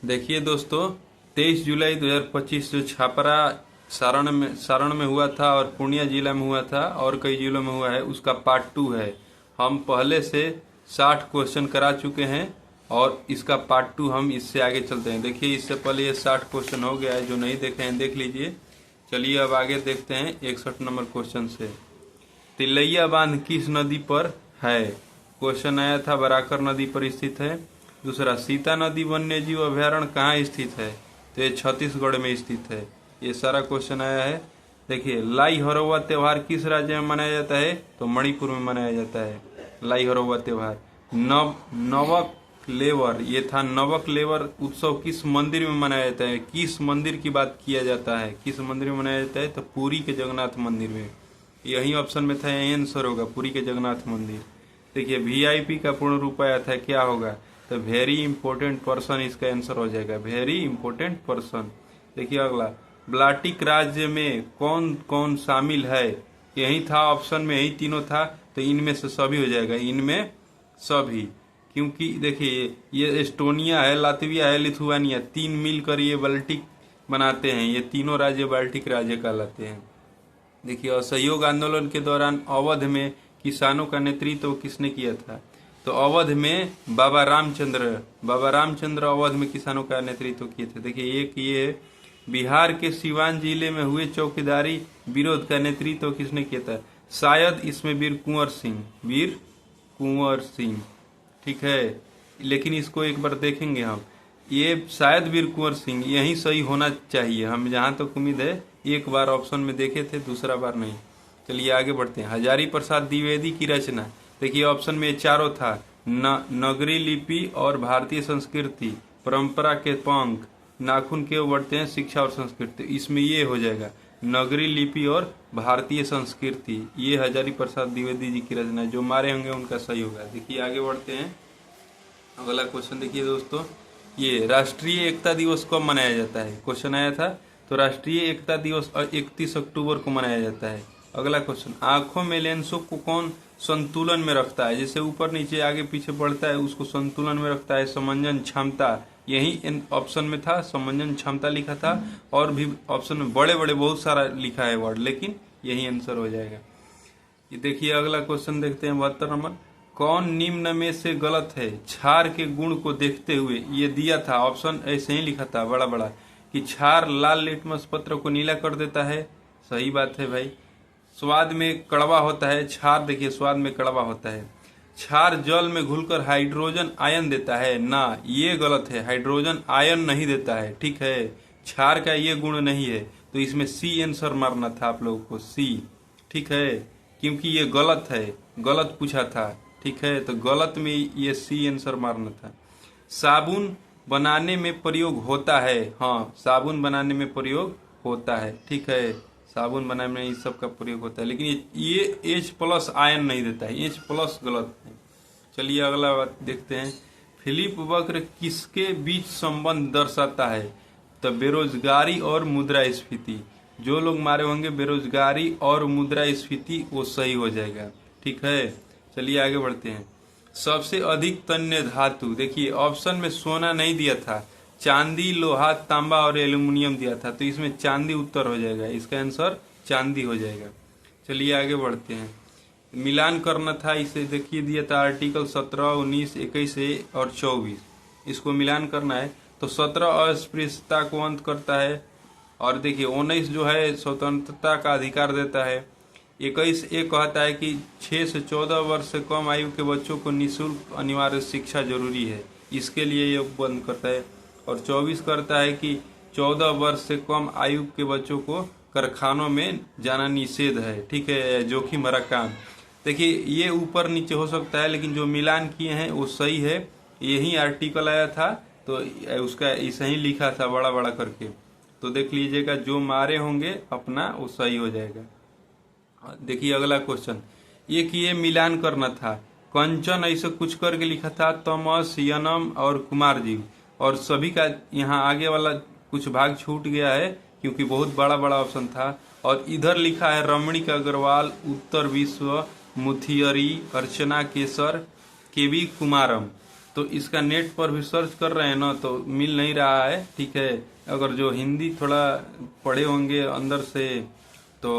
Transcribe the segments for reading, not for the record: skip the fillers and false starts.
देखिए दोस्तों, 23 जुलाई 2025 जो छापरा सारण में हुआ था और पूर्णिया जिला में हुआ था और कई जिलों में हुआ है, उसका पार्ट 2 है। हम पहले से 60 क्वेश्चन करा चुके हैं और इसका पार्ट 2 हम इससे आगे चलते हैं। देखिए, इससे पहले ये 60 क्वेश्चन हो गया है, जो नहीं देखे हैं देख लीजिए। चलिए अब आगे देखते हैं 61 नंबर क्वेश्चन से। तिलैया बांध किस नदी पर है? क्वेश्चन आया था, बराकर नदी पर स्थित है। दूसरा, सीता नदी वन्य जीव अभ्यारण्य कहाँ स्थित है? तो ये छत्तीसगढ़ में स्थित है। ये सारा क्वेश्चन आया है। देखिए, लाई हरोवा त्योहार किस राज्य में मनाया जाता है? तो मणिपुर में मनाया जाता है लाई हरोवा त्योहार। नवक लेवर, ये था नवक लेवर उत्सव किस मंदिर में मनाया जाता है? किस मंदिर की बात किया जाता है, किस मंदिर में मनाया जाता है? तो पुरी के जगन्नाथ मंदिर में। यही ऑप्शन में था, यही आंसर होगा, पुरी के जगन्नाथ मंदिर। देखिए, वीआईपी का पूर्ण रूप आया था, क्या होगा? तो वेरी इंपॉर्टेंट पर्सन इसका आंसर हो जाएगा, वेरी इंपॉर्टेंट पर्सन। देखिए अगला, ब्लाटिक राज्य में कौन कौन शामिल है? यही था ऑप्शन में, यही तीनों था, तो इनमें से सभी हो जाएगा, इनमें सभी। क्योंकि देखिए, ये एस्टोनिया है, लातविया है, लिथुआनिया, तीन मिलकर ये बाल्टिक बनाते हैं। ये तीनों राज्य बाल्टिक राज्य कहलाते हैं। देखिए, असहयोग आंदोलन के दौरान अवध में किसानों का नेतृत्व किसने किया था? तो अवध में बाबा रामचंद्र अवध में किसानों का नेतृत्व किए थे। देखिए, एक ये बिहार के सिवान जिले में हुए चौकीदारी विरोध का नेतृत्व किसने किया था? शायद इसमें वीर कुंवर सिंह, ठीक है, लेकिन इसको एक बार देखेंगे हम। ये शायद वीर कुंवर सिंह, यही सही होना चाहिए, हम जहां तक उम्मीद है। एक बार ऑप्शन में देखे थे, दूसरा बार नहीं। चलिए आगे बढ़ते हैं। हजारी प्रसाद द्विवेदी की रचना, देखिए ऑप्शन में चारों था, नगरी लिपि और भारतीय संस्कृति, परंपरा के पंख, नाखून क्यों बढ़ते हैं, शिक्षा और संस्कृति। इसमें ये हो जाएगा, नगरी लिपि और भारतीय संस्कृति। ये हजारी प्रसाद द्विवेदी जी की रचना है, जो मारे होंगे उनका सही होगा। देखिए आगे बढ़ते हैं। अगला क्वेश्चन देखिए दोस्तों, ये राष्ट्रीय एकता दिवस कब मनाया जाता है? क्वेश्चन आया था, तो राष्ट्रीय एकता दिवस 31 अक्टूबर को मनाया जाता है। अगला क्वेश्चन, आंखों में लेंसों को कौन संतुलन में रखता है? जैसे ऊपर नीचे आगे पीछे बढ़ता है, उसको संतुलन में रखता है। समंजन क्षमता, यही ऑप्शन में था, समंजन क्षमता लिखा था, और भी ऑप्शन में बड़े बड़े बहुत सारा लिखा है वर्ड, लेकिन यही आंसर हो जाएगा। ये देखिए अगला क्वेश्चन देखते हैं, 72 नंबर। कौन निम्न में से गलत है? क्षार के गुण को देखते हुए, ये दिया था ऑप्शन, ऐसे ही लिखा था बड़ा बड़ा, कि क्षार लाल लिटमस पत्र को नीला कर देता है। सही बात है भाई। स्वाद में कड़वा होता है, क्षार देखिए स्वाद में कड़वा होता है। क्षार जल में घुलकर हाइड्रोजन आयन देता है ना, ये गलत है, हाइड्रोजन आयन नहीं देता है, ठीक है। क्षार का ये गुण नहीं है, तो इसमें सी आंसर मारना था आप लोगों को, सी, ठीक है, क्योंकि ये गलत है, गलत पूछा था, ठीक है, तो गलत में ये सी आंसर मारना था। साबुन बनाने में प्रयोग होता है, हाँ साबुन बनाने में प्रयोग होता है, ठीक है, साबुन बनाने में इस सब का प्रयोग होता है, लेकिन ये H+ आयन नहीं देता है, H+ गलत है। चलिए अगला बात देखते हैं। फिलिप वक्र किसके बीच संबंध दर्शाता है? तो बेरोजगारी और मुद्रास्फीति, जो लोग मारे होंगे बेरोजगारी और मुद्रास्फीति, वो सही हो जाएगा, ठीक है। चलिए आगे बढ़ते हैं। सबसे अधिक तन्य धातु, देखिए ऑप्शन में सोना नहीं दिया था, चांदी, लोहा, तांबा और एल्यूमिनियम दिया था, तो इसमें चांदी उत्तर हो जाएगा, इसका आंसर चांदी हो जाएगा। चलिए आगे बढ़ते हैं। मिलान करना था, इसे देखिए दिया था आर्टिकल 17, 19, 21 और 24, इसको मिलान करना है। तो 17 अस्पृश्यता को अंत करता है, और देखिए 19 जो है स्वतंत्रता का अधिकार देता है। 21 एक कहता है कि 6 से 14 वर्ष से कम आयु के बच्चों को निःशुल्क अनिवार्य शिक्षा जरूरी है, इसके लिए ये बंद करता है। और 24 करता है कि 14 वर्ष से कम आयु के बच्चों को कारखानों में जाना निषेध है, ठीक है, जोखिम भरा काम। देखिए ये ऊपर नीचे हो सकता है, लेकिन जो मिलान किए हैं वो सही है। यही आर्टिकल आया था, तो उसका ऐसा ही लिखा था बड़ा बड़ा करके, तो देख लीजिएगा, जो मारे होंगे अपना वो सही हो जाएगा। देखिए अगला क्वेश्चन, ये मिलान करना था, कंचन ऐसे कुछ करके लिखा था, तमस, यनम और कुमार जीव, और सभी का यहाँ आगे वाला कुछ भाग छूट गया है क्योंकि बहुत बड़ा बड़ा ऑप्शन था। और इधर लिखा है रमणीक अग्रवाल, उत्तर विश्व, मुथियरी, अर्चना केसर, केवी कुमारम, तो इसका नेट पर भी सर्च कर रहे हैं ना तो मिल नहीं रहा है, ठीक है। अगर जो हिंदी थोड़ा पढ़े होंगे अंदर से तो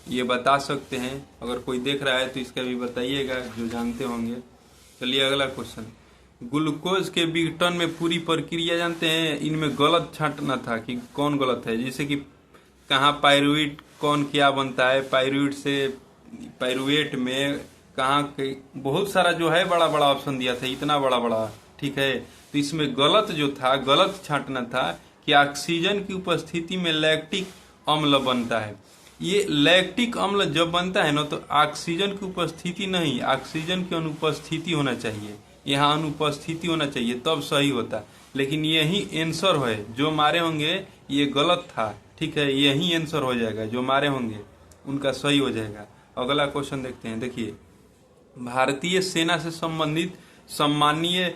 ये बता सकते हैं, अगर कोई देख रहा है तो इसका भी बताइएगा जो जानते होंगे। चलिए अगला क्वेश्चन, ग्लूकोज के विघटन में पूरी प्रक्रिया जानते हैं, इनमें गलत छांटना था कि कौन गलत है, जैसे कि कहाँ पायरुवेट कौन क्या बनता है, पायरुवेट से पायरुवेट में कहाँ के बहुत सारा जो है बड़ा बड़ा ऑप्शन दिया था, इतना बड़ा बड़ा, ठीक है। तो इसमें गलत जो था, गलत छांटना था कि ऑक्सीजन की उपस्थिति में लैक्टिक अम्ल बनता है। ये लैक्टिक अम्ल जब बनता है ना तो ऑक्सीजन की उपस्थिति नहीं, ऑक्सीजन की अनुपस्थिति होना चाहिए, यहाँ अनुपस्थिति होना चाहिए तब सही होता। लेकिन यही आंसर है, जो मारे होंगे ये गलत था, ठीक है। यही आंसर हो जाएगा, जो मारे होंगे उनका सही हो जाएगा। अगला क्वेश्चन देखते हैं। देखिए, भारतीय सेना से संबंधित सम्मानीय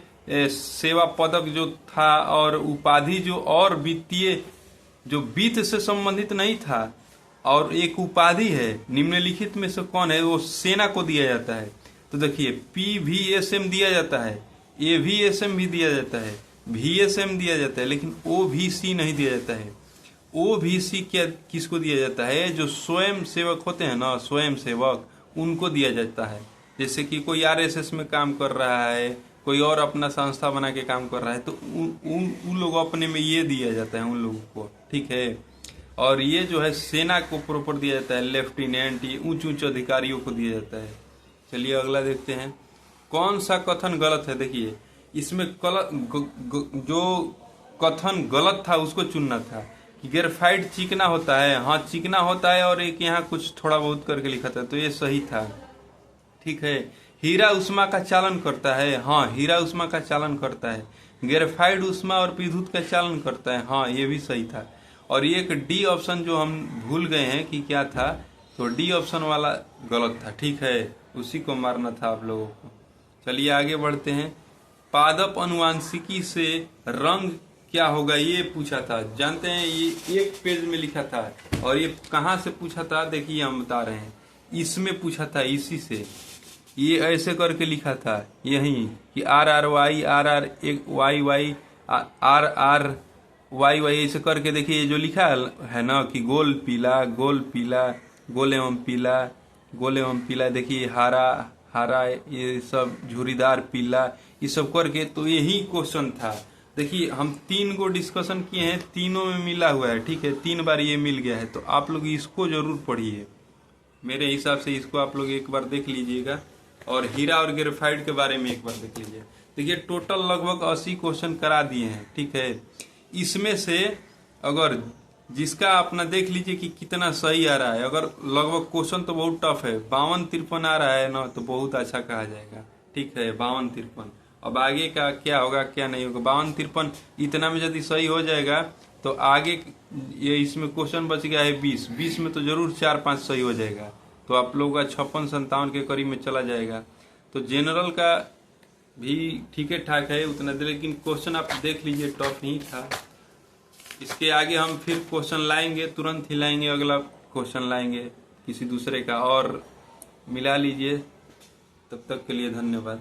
सेवा पदक जो था और उपाधि जो और वित्तीय जो वित्त से संबंधित नहीं था और एक उपाधि है निम्नलिखित में से कौन है, वो सेना को दिया जाता है। तो देखिए, PVSM दिया जाता है, AVSM भी दिया जाता है, VSM दिया जाता है, लेकिन OVC नहीं दिया जाता है। OVC क्या किसको दिया जाता है, जो स्वयं सेवक होते हैं ना, स्वयं सेवक, उनको दिया जाता है। जैसे कि कोई RSS में काम कर रहा है, कोई और अपना संस्था बना के काम कर रहा है, तो उन लोग अपने में ये दिया जाता है उन लोगों को, ठीक है। और ये जो है सेना को प्रॉपर दिया जाता है, लेफ्टिनेंट, ये ऊंच ऊंच अधिकारियों को दिया जाता है। चलिए अगला देखते हैं, कौन सा कथन गलत है। देखिए, इसमें जो कथन गलत था उसको चुनना था कि ग्रेफाइट चिकना होता है, हाँ चिकना होता है, और एक यहाँ कुछ थोड़ा बहुत करके लिखा था तो ये सही था, ठीक है। हीरा उष्मा का चालन करता है, हाँ हीरा उष्मा का चालन करता है। ग्रेफाइट उष्मा और विद्युत का चालन करता है, हाँ ये भी सही था। और ये एक डी ऑप्शन जो हम भूल गए हैं कि क्या था, तो डी ऑप्शन वाला गलत था, ठीक है, उसी को मारना था आप लोगों को। चलिए आगे बढ़ते हैं, पादप अनुवांशिकी से रंग क्या होगा ये पूछा था, जानते हैं ये एक पेज में लिखा था। और ये कहाँ से पूछा था, देखिए हम बता रहे हैं, इसमें पूछा था, इसी से ये ऐसे करके लिखा था यही कि RRY RR YY ऐसे करके। देखिए जो लिखा है ना कि गोल पीला गोल पीला, गोल एवं पीला, गोल एवं पीला, देखिए हरा हरा, ये सब झुरीदार पीला, ये सब करके, तो यही क्वेश्चन था। देखिए हम 3 को डिस्कशन किए हैं, तीनों में मिला हुआ है, ठीक है, 3 बार ये मिल गया है। तो आप लोग इसको जरूर पढ़िए, मेरे हिसाब से इसको आप लोग एक बार देख लीजिएगा, और हीरा और ग्रेफाइट के बारे में एक बार देख लीजिए। देखिए टोटल लगभग 80 क्वेश्चन करा दिए हैं, ठीक है। इसमें से अगर जिसका अपना देख लीजिए कि कितना सही आ रहा है, अगर लगभग क्वेश्चन तो बहुत टफ है, 52-53 आ रहा है ना, तो बहुत अच्छा कहा जाएगा, ठीक है, 52-53। अब आगे का क्या होगा क्या नहीं होगा, 52-53 इतना में यदि सही हो जाएगा तो आगे ये इसमें क्वेश्चन बच गया है 20 में तो जरूर 4-5 सही हो जाएगा, तो आप लोगों का 56-57 के करीब में चला जाएगा। तो जनरल का भी ठीक है ठाक है उतना दे, लेकिन क्वेश्चन आप देख लीजिए टफ नहीं था। इसके आगे हम फिर क्वेश्चन लाएंगे, तुरंत ही लाएंगे, अगला क्वेश्चन लाएंगे किसी दूसरे का, और मिला लीजिए। तब तक के लिए धन्यवाद।